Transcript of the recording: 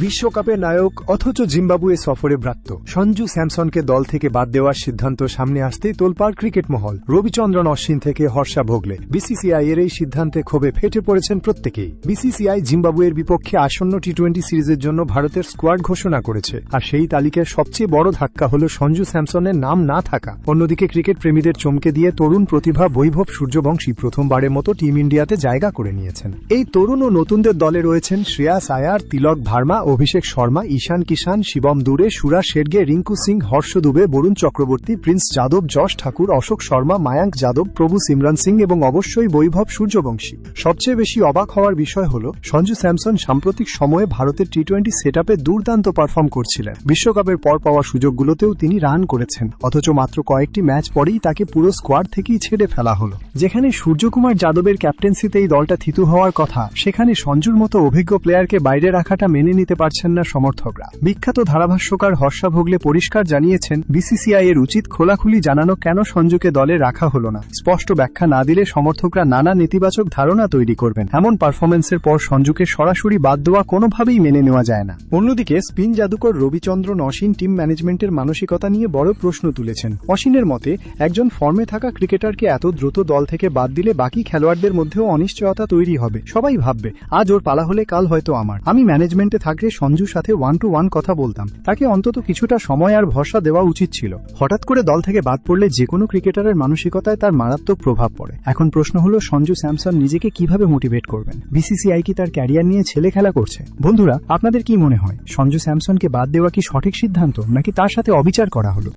বিশ্বকাপের নায়ক অথচ জিম্বাবুয়ে সফরে ব্রাত্য সঞ্জু স্যামসনকে দল থেকে বাদ দেওয়ার সিদ্ধান্ত সামনে আসতেই তোলপাড় ক্রিকেট মহল। রবিচন্দ্রন অশ্বিন থেকে হর্ষা ভোগলে বিসিসিআই এর এই সিদ্ধান্তে ক্ষোভে ফেটে পড়েছেন প্রত্যেকেই। বিসিসিআই জিম্বাবুয়ের বিপক্ষে আসন্ন টি-20 সিরিজের জন্য ভারতের স্কোয়াড ঘোষণা করেছে, আর সেই তালিকায় সবচেয়ে বড় ধাক্কা হল সঞ্জু স্যামসনের নাম না থাকা। অন্যদিকে ক্রিকেট প্রেমীদের চমকে দিয়ে তরুণ প্রতিভা বৈভব সূর্যবংশী প্রথমবারের মতো টিম ইন্ডিয়াতে জায়গা করে নিয়েছেন। এই তরুণ ও নতুনদের দলে রয়েছেন শ্রেয়াস আয়ার, তিলক ভার্মা, অভিষেক শর্মা, ঈশান কিষান, শিবম দুবে, সুরাজ শেরগে, রিঙ্কু সিং, হর্ষ দুবে, বরুণ চক্রবর্তী, প্রিন্স যাদব, যশ ঠাকুর, অশোক শর্মা, মায়াঙ্ক যাদব, প্রভু সিমরান সিং এবং অবশ্যই বৈভব সূর্যবংশী। সবচেয়ে বেশি অবাক হওয়ার বিষয় হল সঞ্জু স্যামসন সাম্প্রতিক সময়ে ভারতের টি-20 সেটআপে দুর্দান্ত পারফর্ম করছিলেন। বিশ্বকাপের পর পাওয়া সুযোগগুলোতেও তিনি রান করেছেন, অথচ মাত্র কয়েকটি ম্যাচ পরেই তাকে পুরো স্কোয়াড থেকেই ছেড়ে ফেলা হলো। যেখানে সূর্যকুমার যাদবের ক্যাপ্টেন্সিতে এই দলটা থিতু হওয়ার কথা, সেখানে সঞ্জুর মতো অভিজ্ঞ প্লেয়ারকে বাইরে রাখাটা মেনে নিতে পারছেন না সমর্থকরা। বিখ্যাত ধারাভাষ্যকার হর্ষা ভোগলে পরিষ্কার জানিয়েছেন, বিসিসিআই এর উচিত খোলাখুলি জানানো কেন সঞ্জুকে দলে রাখা হলো না। স্পষ্ট ব্যাখ্যা না দিলে সমর্থকরা নানা নেতিবাচক ধারণা তৈরি করবেন। এমন পারফরম্যান্সের পর সঞ্জুকে সরাসরি বাদ দেওয়া কোনোভাবেই মেনে নেওয়া যায় না। অন্যদিকে স্পিন জাদুকর রবিচন্দ্রন অশ্বিন টিম ম্যানেজমেন্টের মানসিকতা নিয়ে বড় প্রশ্ন তুলেছেন। অশ্বিনের মতে, একজন ফর্মে থাকা ক্রিকেটারকে এত দ্রুত দল থেকে বাদ দিলে বাকি খেলোয়াড়দের মধ্যেও অনিশ্চয়তা তৈরি হবে। সবাই ভাববে, আজ ওর পালা হলে কাল হয়তো আমার। আমি ম্যানেজমেন্টে থাকলে সঞ্জুর সাথে 1-to-1 কথা বলতাম। তাকে অন্তত কিছুটা সময় আর ভরসা দেওয়া উচিত ছিল। হঠাৎ করে দল থেকে বাদ পড়লে যে কোনো ক্রিকেটারের মানসিকতায় তার মারাত্মক প্রভাব পড়ে। এখন প্রশ্ন হলো, সঞ্জু স্যামসন নিজেকে কিভাবে মোটিভেট করবেন? বিসিসিআই কি তার ক্যারিয়ার নিয়ে ছেলে খেলা করছে? বন্ধুরা, আপনাদের কি মনে হয়, সঞ্জু স্যামসনকে বাদ দেওয়া কি সঠিক সিদ্ধান্ত, নাকি তার সাথে অবিচার করা হলো?